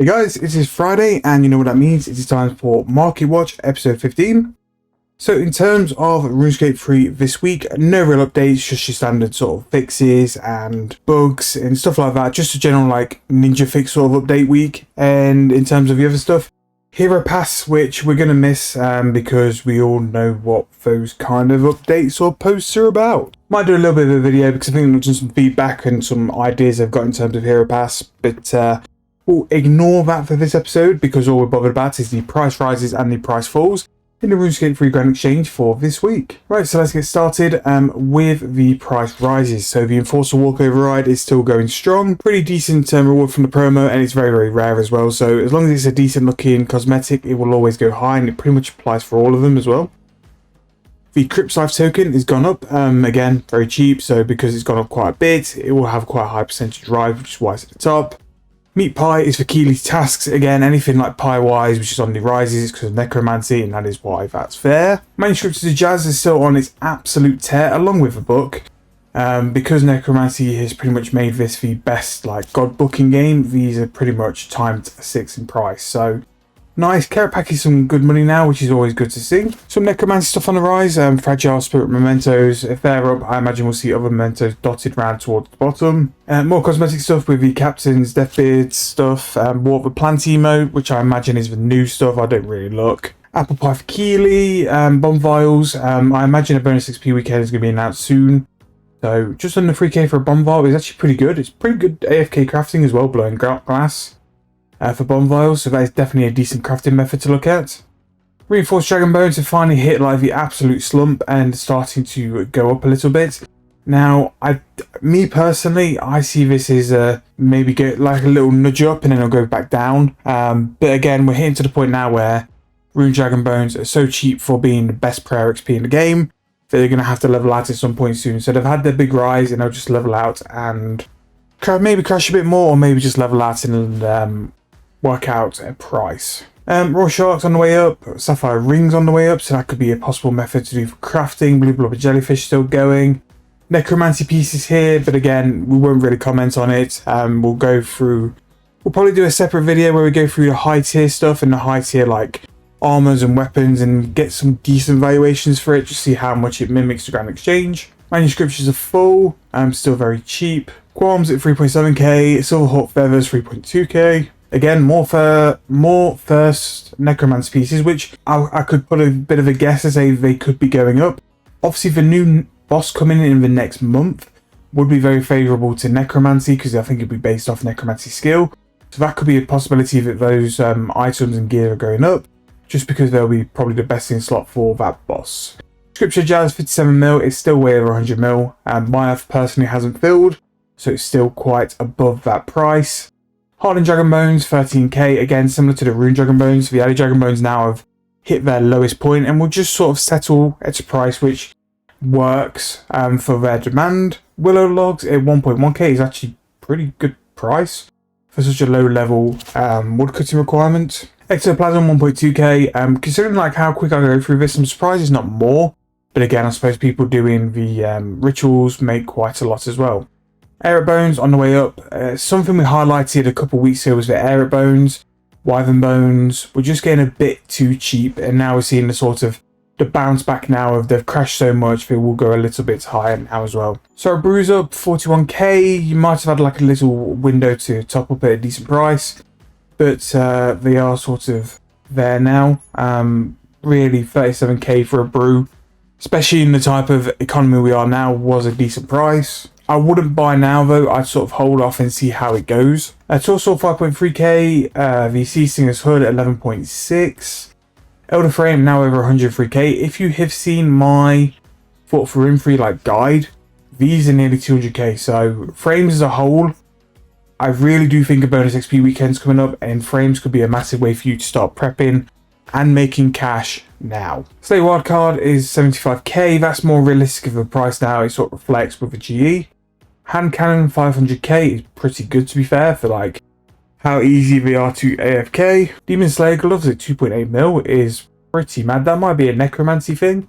Hey guys, it is Friday and you know what that means. It is time for Marketwatch episode 15. So in terms of Runescape 3 this week, no real updates, just your standard sort of fixes and bugs and stuff like that. Just a general like ninja fix sort of update week. And in terms of the other stuff, Hero Pass, which we're going to miss because we all know what those kind of updates or posts are about. Might do a little bit of a video because I think there's just some feedback and some ideas I've got in terms of Hero Pass, but we'll ignore that for this episode because all we're bothered about is the price rises and the price falls in the Runescape 3 Grand Exchange for this week. Right, so let's get started with the price rises. So the Enforcer Walk Override is still going strong. Pretty decent reward from the promo, and it's very, very rare as well. So as long as it's a decent looking cosmetic, it will always go high, and it pretty much applies for all of them as well. The Crypt Life token has gone up, again, very cheap. So because it's gone up quite a bit, it will have quite a high percentage rise, which is why it's at the top. Meat Pie is for Keely's tasks. Again, anything like Pie-wise, which is on the rises, because of Necromancy, and that is why that's fair. Manuscripts of Jazz is still on its absolute tear, along with the book. Because Necromancy has pretty much made this the best like god booking game, these are pretty much timed 6 in price. So nice. Carrot Pack is some good money now, which is always good to see. Some Necromancy stuff on the rise. Fragile Spirit Mementos. If they're up, I imagine we'll see other mementos dotted around towards the bottom. More cosmetic stuff with the Captain's Deathbeard stuff. More of the plant emote, which I imagine is the new stuff. I don't really look. Apple Pie for Keely. Bomb Vials. I imagine a bonus XP weekend is going to be announced soon. So just under 3k for a Bomb Vial is actually pretty good. It's pretty good AFK crafting as well, blowing glass. For bomb vials, so that is definitely a decent crafting method to look at. Reinforced Dragon Bones have finally hit like the absolute slump and starting to go up a little bit. Now, me personally, I see this as maybe get like a little nudge up and then it'll go back down. But again, we're hitting to the point now where Rune Dragon Bones are so cheap for being the best prayer XP in the game that they're going to have to level out at some point soon. So they've had their big rise and they'll just level out and maybe crash a bit more, or maybe just level out and work out a price. Raw Sharks on the way up, Sapphire Rings on the way up, so that could be a possible method to do for crafting. Blue Blubber Jellyfish still going. Necromancy pieces here, but again, we won't really comment on it. We'll probably do a separate video where we go through the high tier stuff and the high tier like armors and weapons and get some decent valuations for it, just see how much it mimics the Grand Exchange. Manuscripts are full, still very cheap. Qualms at 3.7k, Silverhawk Feathers 3.2k. Again, more first Necromancer pieces, which I could put a bit of a guess to say they could be going up. Obviously, the new boss coming in the next month would be very favourable to Necromancy, because I think it'd be based off Necromancy skill. So that could be a possibility that those items and gear are going up, just because they'll be probably the best in slot for that boss. Scripture Jazz 57 mil is still way over 100 mil, and my personally hasn't filled, so it's still quite above that price. Hardened Dragon Bones, 13k, again similar to the Rune Dragon Bones. The Ali Dragon Bones now have hit their lowest point and will just sort of settle at a price which works for their demand. Willow Logs at 1.1k is actually pretty good price for such a low level woodcutting requirement. Ectoplasm 1.2k, considering like how quick I go through this, I'm surprised it's not more. But again, I suppose people doing the rituals make quite a lot as well. Aeric Bones on the way up. Something we highlighted a couple of weeks ago was that Aeric Bones, Wyvern Bones were just getting a bit too cheap, and now we're seeing the bounce back now of they've crashed so much they will go a little bit higher now as well. So Brews up 41k. You might have had like a little window to top up at a decent price, but they are sort of there now. Really 37k for a brew, especially in the type of economy we are now, was a decent price. I wouldn't buy now though, I'd sort of hold off and see how it goes. Torso 5.3k, the Sea Singer's Hood at 11.6. Elder Frame now over 103k. If you have seen my Fort for Room 3 like guide, these are nearly 200k. So frames as a whole, I really do think a bonus XP weekend's coming up, and frames could be a massive way for you to start prepping and making cash now. Slay Wildcard is 75k. That's more realistic of a price now. It sort of reflects with the GE. Hand Cannon 500k is pretty good, to be fair, for like how easy they are to AFK. Demon Slayer Gloves at 2.8 mil is pretty mad. That might be a Necromancy thing,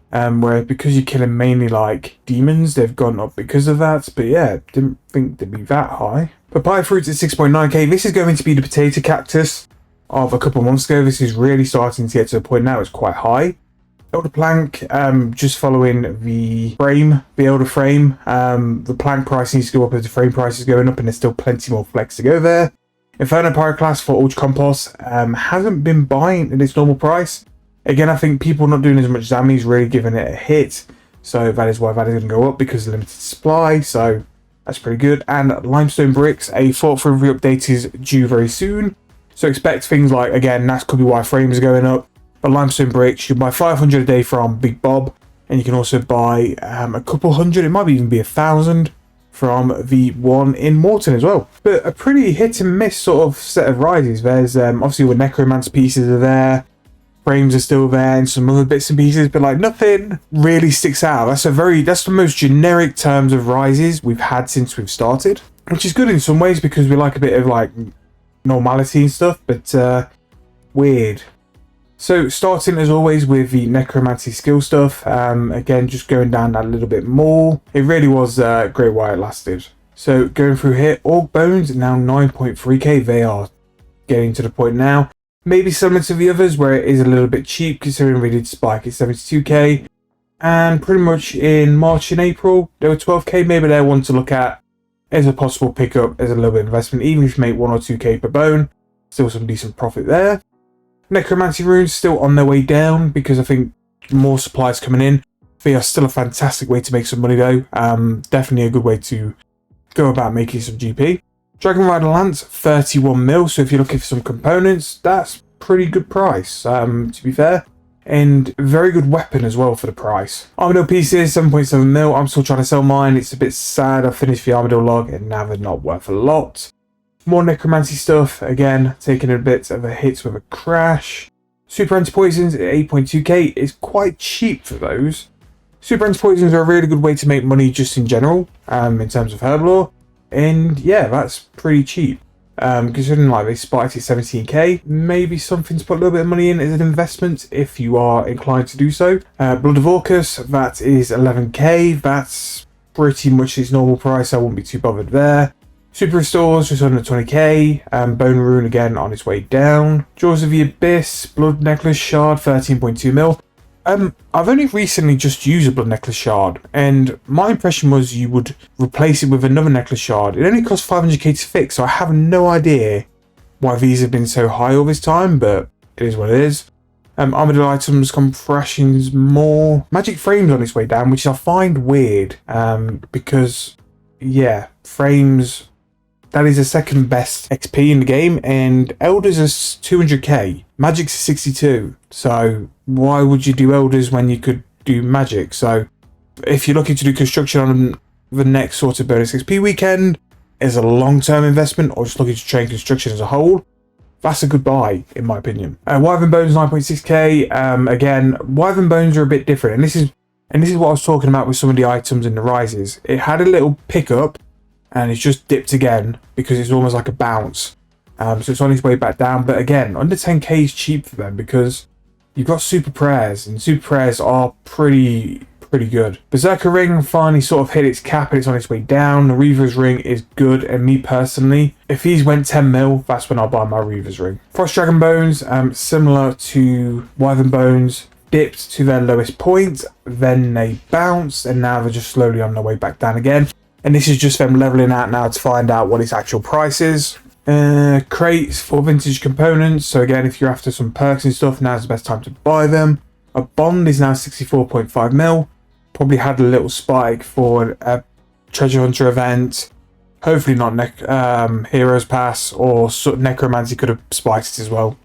where because you're killing mainly like demons, they've gone up because of that. But yeah, didn't think they'd be that high. Papaya fruits at 6.9k. This is going to be the potato cactus of a couple months ago. This is really starting to get to a point now it's quite high. Elder plank, just following the frame, the elder frame. The plank price needs to go up as the frame price is going up, and there's still plenty more flex to go there. Inferno Pyroclast for Ultra Compost hasn't been buying at its normal price. Again, I think people not doing as much damage really giving it a hit, so that is why that is going to go up, because of limited supply. So that's pretty good. And limestone bricks, a thoughtful review update is due very soon. So expect things like, again, that could be why frames are going up. But limestone bricks, you can buy 500 a day from Big Bob, and you can also buy a couple hundred, it might even be 1,000 from the one in Morton as well. But a pretty hit and miss sort of set of rises. There's obviously the necromancer pieces are there, frames are still there, and some other bits and pieces, but like nothing really sticks out. That's the most generic terms of rises we've had since we've started, which is good in some ways because we like a bit of like normality and stuff, but weird. So starting as always with the necromancy skill stuff, again just going down that a little bit more. It really was great while it lasted. So going through here, Orc Bones now 9.3k, they are getting to the point now. Maybe similar to the others where it is a little bit cheap considering we did spike at 72k. And pretty much in March and April, they were 12k, maybe they're one to look at as a possible pickup, as a little bit of investment, even if you make 1 or 2k per bone, still some decent profit there. Necromancy runes still on their way down because I think more supplies coming in. They are still a fantastic way to make some money though. Definitely a good way to go about making some GP. Dragon Rider Lance, 31 mil. So if you're looking for some components, that's pretty good price, to be fair. And very good weapon as well for the price. Armadillo pieces, 7.7 mil. I'm still trying to sell mine. It's a bit sad. I finished the Armadillo log and now they're not worth a lot. More necromancy stuff, again, taking a bit of a hit with a crash. Super anti-poisons at 8.2k is quite cheap for those. Super anti-poisons are a really good way to make money just in general, in terms of herblore. And yeah, that's pretty cheap. Considering like they spiked at 17k, maybe something to put a little bit of money in as an investment if you are inclined to do so. Blood of Orcus, that is 11k, that's pretty much its normal price, I wouldn't be too bothered there. Super Restores just under 20k, Bone Rune again on its way down. Jaws of the Abyss, Blood Necklace Shard, 13.2 mil. I've only recently just used a Blood Necklace Shard, and my impression was you would replace it with another Necklace Shard. It only costs 500k to fix, so I have no idea why these have been so high all this time, but it is what it is. Armadillo items, compressions, more. Magic Frames on its way down, which I find weird, because, yeah, frames... That is the second best XP in the game, and Elders is 200k. Magic's 62, so why would you do Elders when you could do Magic? So if you're looking to do construction on the next sort of bonus XP weekend as a long-term investment, or just looking to train construction as a whole, that's a good buy, in my opinion. Wyvern Bones 9.6k. Again, Wyvern Bones are a bit different, and this is what I was talking about with some of the items in the rises. It had a little pickup, and it's just dipped again because it's almost like a bounce. So it's on its way back down. But again, under 10k is cheap for them because you've got super prayers, and super prayers are pretty good. Berserker Ring finally sort of hit its cap and it's on its way down. The Reaver's Ring is good, and me personally, if these went 10 mil, that's when I'll buy my Reaver's Ring. Frost Dragon Bones, similar to Wyvern Bones, dipped to their lowest point, then they bounced, and now they're just slowly on their way back down again. And this is just them leveling out now to find out what its actual price is. Crates for vintage components. So again, if you're after some perks and stuff, now's the best time to buy them. A bond is now 64.5 mil. Probably had a little spike for a treasure hunter event. Hopefully not Heroes Pass, or Necromancy could have spiked it as well.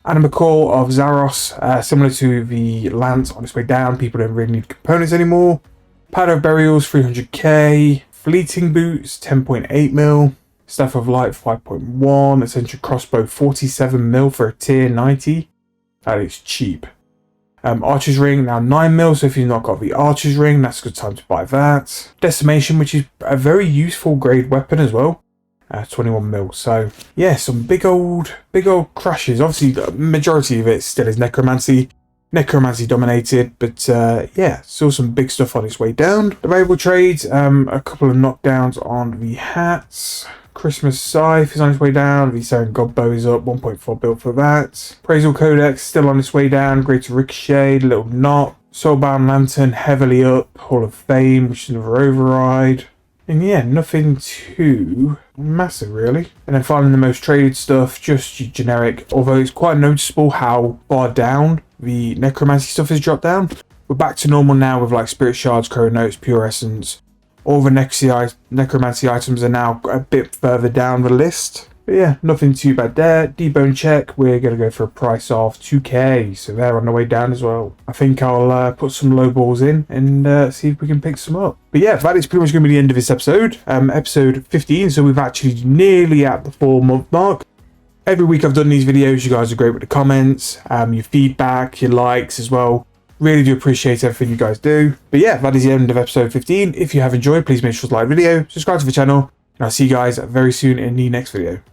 Anima Core of Zaros, similar to the Lance on its way down. People don't really need components anymore. Powder of Burials, 300k. Fleeting Boots, 10.8 mil. Staff of Light, 5.1. Ascension Crossbow, 47 mil for a tier 90. That is cheap. Archer's Ring, now 9 mil. So if you've not got the Archer's Ring, that's a good time to buy that. Decimation, which is a very useful grade weapon as well. 21 mil. So yeah, some big old crashes. Obviously, the majority of it still is Necromancy dominated, but yeah, still some big stuff on its way down. The variable trades, a couple of knockdowns on the hats. Christmas Scythe is on its way down. The Siren Godbow is up, 1.4 build for that. Appraisal Codex still on its way down. Greater Ricochet, Little Knot. Soulbound Lantern heavily up. Hall of Fame, which is another override. And yeah, nothing too massive really. And then finally the most traded stuff, just your generic, although it's quite noticeable how far down the necromancy stuff has dropped down. We're back to normal now with like Spirit Shards, Chronotes, Pure Essence. All the necromancy items are now a bit further down the list. But yeah, nothing too bad there. Debone check, we're going to go for a price of 2k, so they're on the way down as well. I think I'll put some low balls in and see if we can pick some up. But yeah, that is pretty much going to be the end of this episode. Episode 15, so we've actually nearly at the 4-month mark. Every week I've done these videos, you guys are great with the comments, your feedback, your likes as well. Really do appreciate everything you guys do. But yeah, that is the end of episode 15. If you have enjoyed, please make sure to like the video, subscribe to the channel, and I'll see you guys very soon in the next video.